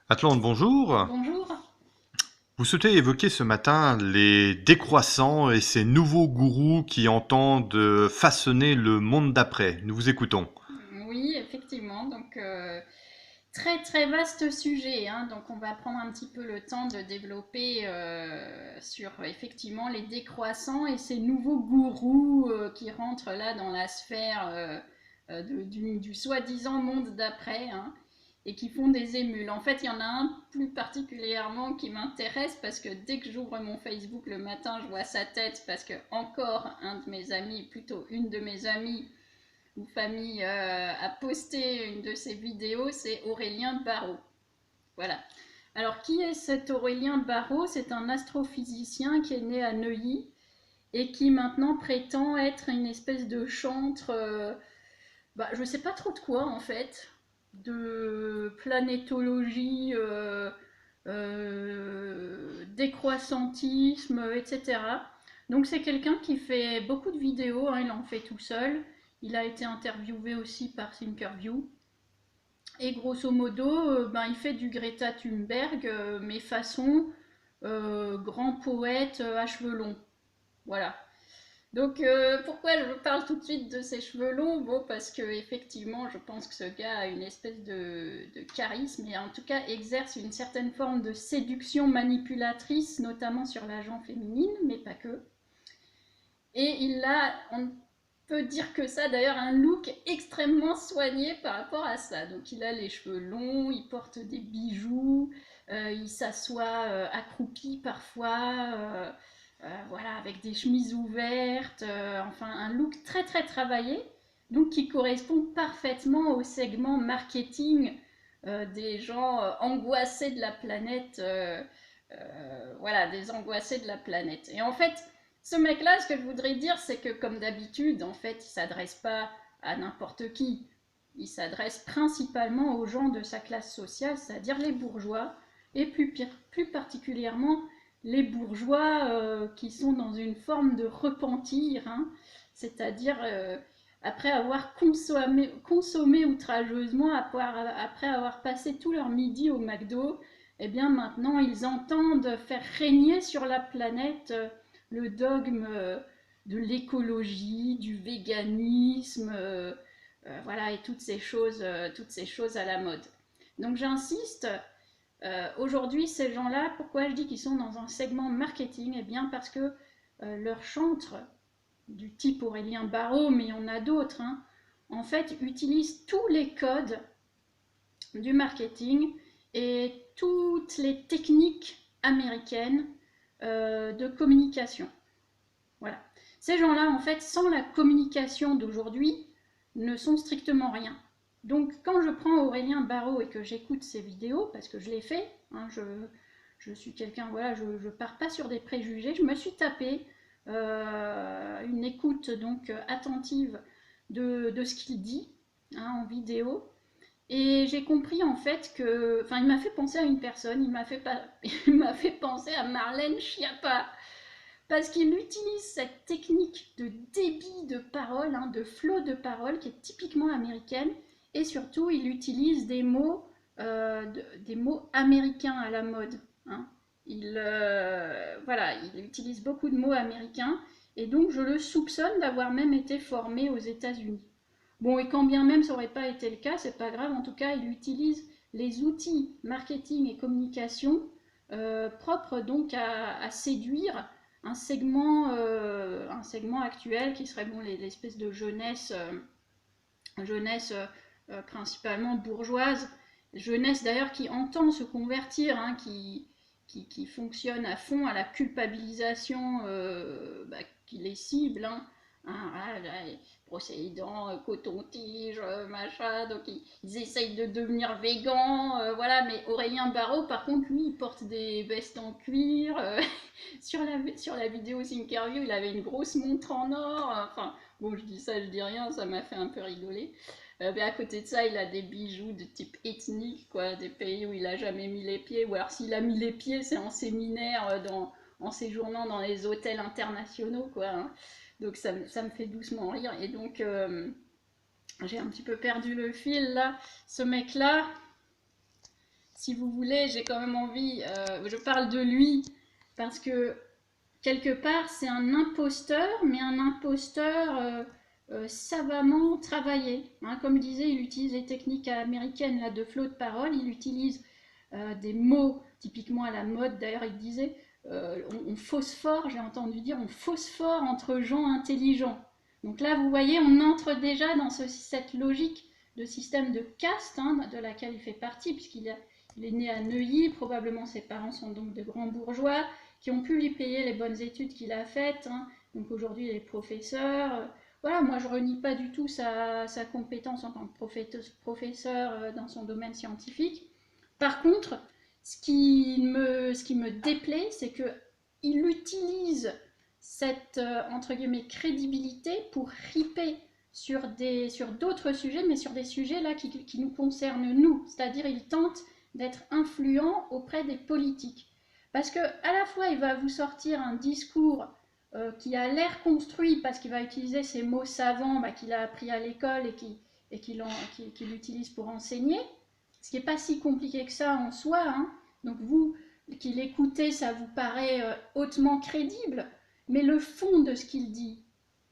Atlante, bonjour. Bonjour. Vous souhaitez évoquer ce matin les décroissants et ces nouveaux gourous qui entendent façonner le monde d'après. Nous vous écoutons. Oui, effectivement. Donc, très très vaste sujet, hein. Donc, on va prendre un petit peu le temps de développer sur effectivement les décroissants et ces nouveaux gourous qui rentrent là dans la sphère du soi-disant monde d'après, hein, et qui font des émules. En fait, il y en a un plus particulièrement qui m'intéresse parce que dès que j'ouvre mon Facebook le matin, je vois sa tête parce que encore un de mes amis, plutôt une de mes amies ou famille a posté une de ses vidéos, c'est Aurélien Barraud. Voilà. Alors, qui est cet Aurélien Barraud? C'est un astrophysicien qui est né à Neuilly et qui maintenant prétend être une espèce de chantre, je ne sais pas trop de quoi en fait, de planétologie, décroissantisme, etc. Donc c'est quelqu'un qui fait beaucoup de vidéos, hein, il en fait tout seul. Il a été interviewé aussi par Thinkerview. Et grosso modo, il fait du Greta Thunberg, mais façon grand poète à cheveux longs. Voilà. Donc pourquoi je parle tout de suite de ses cheveux longs? Bon, parce que effectivement, je pense que ce gars a une espèce de charisme et en tout cas exerce une certaine forme de séduction manipulatrice, notamment sur la gente féminine, mais pas que. Et il a, on peut dire que ça d'ailleurs, un look extrêmement soigné par rapport à ça. Donc il a les cheveux longs, il porte des bijoux, il s'assoit accroupi parfois, voilà, avec des chemises ouvertes, enfin un look très très travaillé, donc qui correspond parfaitement au segment marketing des gens angoissés de la planète, voilà, des angoissés de la planète. Et en fait, ce mec-là, ce que je voudrais dire, c'est que comme d'habitude, en fait, il s'adresse pas à n'importe qui. Il s'adresse principalement aux gens de sa classe sociale, c'est-à-dire les bourgeois, et plus particulièrement les bourgeois qui sont dans une forme de repentir, hein, c'est-à-dire après avoir consommé outrageusement, après avoir passé tout leur midi au McDo, eh bien maintenant ils entendent faire régner sur la planète le dogme de l'écologie, du véganisme, voilà, et toutes ces choses à la mode. Donc j'insiste, aujourd'hui, ces gens-là, pourquoi je dis qu'ils sont dans un segment marketing? Eh bien parce que leurs chantres, du type Aurélien Barraud, mais il y en a d'autres, hein, en fait, utilisent tous les codes du marketing et toutes les techniques américaines de communication. Voilà. Ces gens-là, en fait, sans la communication d'aujourd'hui, ne sont strictement rien. Donc, quand je prends Aurélien Barraud et que j'écoute ses vidéos, parce que je l'ai fait, hein, je suis quelqu'un, voilà, je ne pars pas sur des préjugés, je me suis tapé une écoute donc attentive de ce qu'il dit, hein, en vidéo, et j'ai compris en fait que, enfin, il m'a fait penser à une personne, il m'a fait penser à Marlène Schiappa, parce qu'il utilise cette technique de débit de parole, hein, de flow de parole qui est typiquement américaine, et surtout il utilise des mots américains à la mode, hein. Voilà, il utilise beaucoup de mots américains, et donc je le soupçonne d'avoir même été formé aux États-Unis. Bon, et quand bien même ça n'aurait pas été le cas, c'est pas grave, en tout cas il utilise les outils marketing et communication propres donc à séduire un segment actuel qui serait bon, l'espèce de jeunesse principalement bourgeoise, jeunesse d'ailleurs qui entend se convertir, hein, qui fonctionne à fond à la culpabilisation qui les cible, hein. Hein, voilà, les procédants, coton-tige, machin, donc ils essayent de devenir végans, voilà, mais Aurélien Barraud, par contre, lui, il porte des vestes en cuir, sur la vidéo Thinkerview, il avait une grosse montre en or, enfin, bon, je dis ça, je dis rien, ça m'a fait un peu rigoler. Mais à côté de ça, il a des bijoux de type ethnique, quoi, des pays où il a jamais mis les pieds, ou alors s'il a mis les pieds, c'est en séminaire, en séjournant dans les hôtels internationaux, quoi, hein. Donc ça me fait doucement rire. Et donc, j'ai un petit peu perdu le fil là. Ce mec-là, si vous voulez, j'ai quand même envie, je parle de lui parce que quelque part c'est un imposteur, mais un imposteur savamment travaillé. Hein, comme je disais, il utilise les techniques américaines là, de flot de parole, il utilise des mots typiquement à la mode, d'ailleurs il disait, on phosphore, j'ai entendu dire, on phosphore entre gens intelligents. Donc là, vous voyez, on entre déjà dans cette logique de système de caste, hein, de laquelle il fait partie, puisqu'il est né à Neuilly, probablement ses parents sont donc de grands bourgeois, qui ont pu lui payer les bonnes études qu'il a faites, hein. Donc aujourd'hui, il est professeur. Voilà, moi je renie pas du tout sa compétence en tant que professeur dans son domaine scientifique. Par contre, ce qui me déplaît, c'est qu'il utilise cette entre guillemets crédibilité pour riper sur d'autres sujets, mais sur des sujets là qui nous concernent nous. C'est-à-dire, il tente d'être influent auprès des politiques. Parce que à la fois, il va vous sortir un discours qui a l'air construit parce qu'il va utiliser ces mots savants qu'il a appris à l'école et qu'il utilise pour enseigner, ce qui n'est pas si compliqué que ça en soi. Hein. Donc vous qui l'écoutez, ça vous paraît hautement crédible, mais le fond de ce qu'il dit,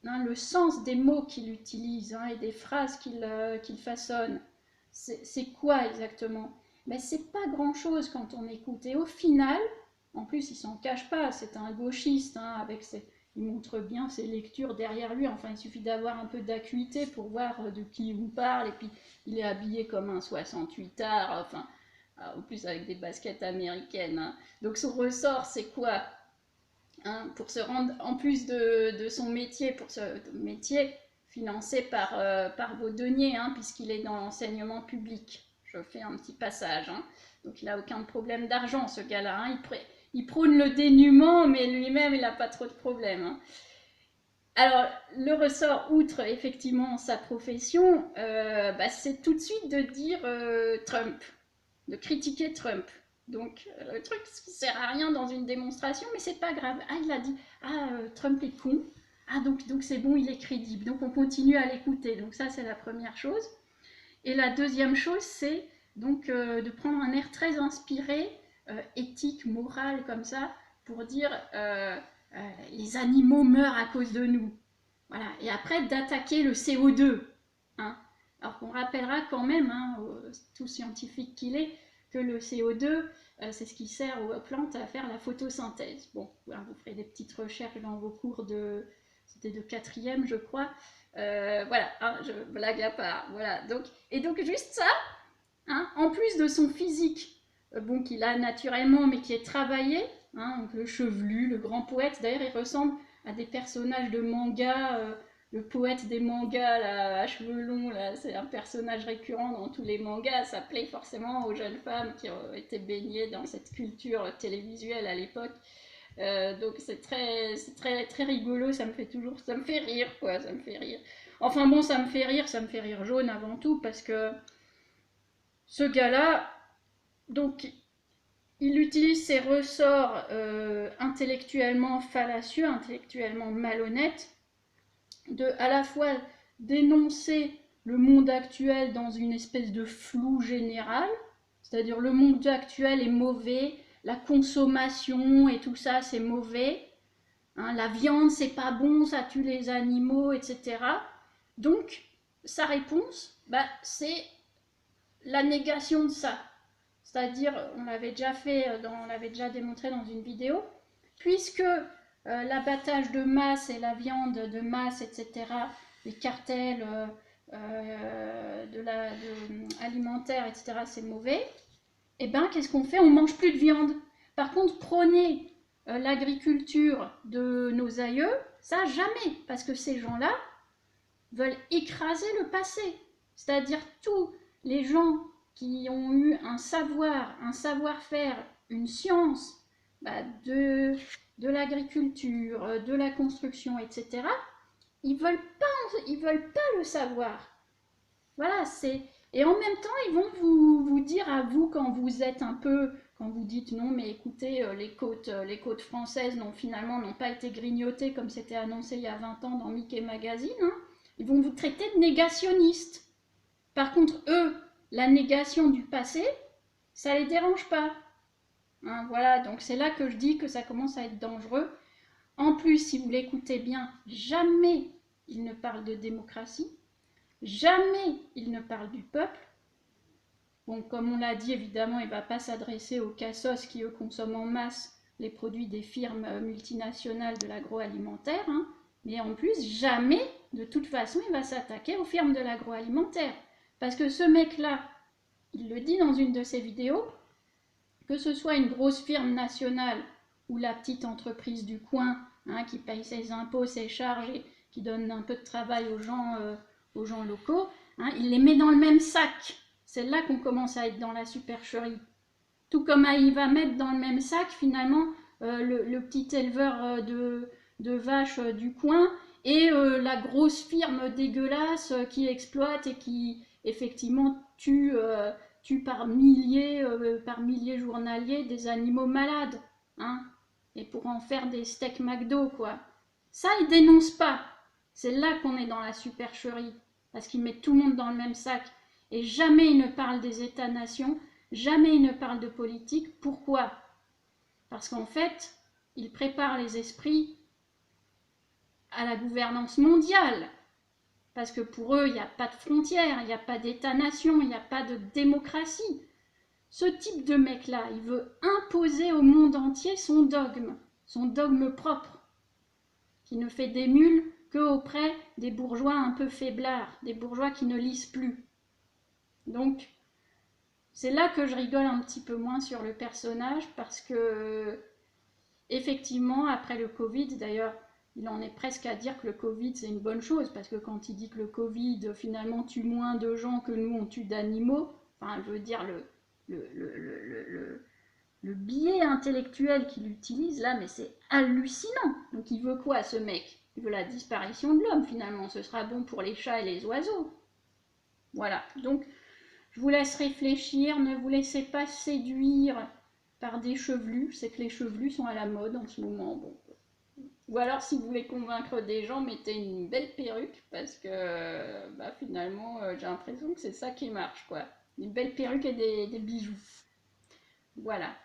hein, le sens des mots qu'il utilise hein, et des phrases qu'il façonne, c'est quoi exactement? Mais c'est pas grand-chose quand on écoute. Et au final, en plus, il s'en cache pas, c'est un gauchiste, hein, il montre bien ses lectures derrière lui. Enfin, il suffit d'avoir un peu d'acuité pour voir de qui il vous parle. Et puis, il est habillé comme un 68ard, enfin, en plus avec des baskets américaines. Hein. Donc, son ressort, c'est quoi hein, pour se rendre, en plus de son métier, pour ce métier financé par vos deniers, hein, puisqu'il est dans l'enseignement public. Je fais un petit passage. Hein. Donc, il n'a aucun problème d'argent, ce gars-là. Hein. Il prône le dénuement, mais lui-même, il n'a pas trop de problèmes. Hein. Alors, le ressort, outre effectivement sa profession, c'est tout de suite de dire Trump, de critiquer Trump. Donc, le truc qui sert à rien dans une démonstration, mais c'est pas grave. Ah, il a dit, Trump est con. Ah, donc c'est bon, il est crédible. Donc, on continue à l'écouter. Donc, ça, c'est la première chose. Et la deuxième chose, c'est donc de prendre un air très inspiré, éthique, moral, comme ça, pour dire les animaux meurent à cause de nous. Voilà. Et après, d'attaquer le CO2. Hein. Alors qu'on rappellera quand même, hein, tout scientifique qu'il est, que le CO2, c'est ce qui sert aux plantes à faire la photosynthèse. Bon, voilà, vous ferez des petites recherches dans vos cours c'était de 4e, je crois. Voilà, hein, je blague à part. Voilà. Donc juste ça, hein, en plus de son physique, bon, qu'il a naturellement, mais qui est travaillé, hein, donc le chevelu, le grand poète. D'ailleurs, il ressemble à des personnages de manga. Le poète des mangas, là, à cheveux longs, là, c'est un personnage récurrent dans tous les mangas. Ça plaît forcément aux jeunes femmes qui ont été baignées dans cette culture télévisuelle à l'époque. Donc c'est très rigolo, ça me fait rire quoi, ça me fait rire. Enfin bon, ça me fait rire jaune avant tout parce que ce gars-là, donc il utilise ses ressorts intellectuellement fallacieux, intellectuellement malhonnêtes, de à la fois dénoncer le monde actuel dans une espèce de flou général, c'est-à-dire le monde actuel est mauvais, la consommation et tout ça c'est mauvais, hein, la viande c'est pas bon, ça tue les animaux, etc. Donc sa réponse, c'est la négation de ça. C'est-à-dire, on l'avait déjà démontré dans une vidéo, puisque l'abattage de masse et la viande de masse, etc., les cartels alimentaires, etc., c'est mauvais, et bien qu'est-ce qu'on fait? On mange plus de viande. Par contre, prenez l'agriculture de nos aïeux, ça jamais, parce que ces gens-là veulent écraser le passé. C'est-à-dire tous les gens qui ont eu un savoir-faire, une science de l'agriculture, de la construction, etc., ils veulent pas le savoir. Voilà, et en même temps, ils vont vous dire à vous quand vous êtes un peu, quand vous dites non, mais écoutez, les côtes françaises finalement n'ont pas été grignotées comme c'était annoncé il y a 20 ans dans Mickey Magazine, hein, ils vont vous traiter de négationniste. Par contre, eux, la négation du passé, ça les dérange pas. Hein, voilà, donc c'est là que je dis que ça commence à être dangereux. En plus, si vous l'écoutez bien, jamais il ne parle de démocratie, jamais il ne parle du peuple. Bon, comme on l'a dit, évidemment, il ne va pas s'adresser aux cassos qui, eux, consomment en masse les produits des firmes multinationales de l'agroalimentaire, hein. Mais en plus, jamais, de toute façon, il va s'attaquer aux firmes de l'agroalimentaire. Parce que ce mec-là, il le dit dans une de ses vidéos, que ce soit une grosse firme nationale ou la petite entreprise du coin, hein, qui paye ses impôts, ses charges et qui donne un peu de travail aux gens locaux, hein, il les met dans le même sac. C'est là qu'on commence à être dans la supercherie. Tout comme il va mettre dans le même sac finalement le petit éleveur de vaches du coin et la grosse firme dégueulasse qui exploite et qui effectivement tue par milliers journaliers des animaux malades, hein, et pour en faire des steaks McDo, quoi. Ça, ils dénoncent pas. C'est là qu'on est dans la supercherie, parce qu'ils mettent tout le monde dans le même sac. Et jamais ils ne parlent des États-nations, jamais ils ne parlent de politique. Pourquoi? Parce qu'en fait, ils préparent les esprits à la gouvernance mondiale. Parce que pour eux, il n'y a pas de frontières, il n'y a pas d'État-nation, il n'y a pas de démocratie. Ce type de mec-là, il veut imposer au monde entier son dogme propre, qui ne fait d'émule qu'auprès des bourgeois un peu faiblards, des bourgeois qui ne lisent plus. Donc, c'est là que je rigole un petit peu moins sur le personnage, parce que, effectivement, après le Covid, d'ailleurs, il en est presque à dire que le Covid, c'est une bonne chose, parce que quand il dit que le Covid, finalement, tue moins de gens que nous, on tue d'animaux, enfin, je veux dire, le biais intellectuel qu'il utilise là, mais c'est hallucinant. Donc il veut quoi, ce mec? Il veut la disparition de l'homme, finalement. Ce sera bon pour les chats et les oiseaux. Voilà, donc je vous laisse réfléchir, ne vous laissez pas séduire par des chevelus. C'est que les chevelus sont à la mode en ce moment. Bon. Ou alors, si vous voulez convaincre des gens, mettez une belle perruque, parce que finalement, j'ai l'impression que c'est ça qui marche, quoi. Une belle perruque et des bijoux. Voilà.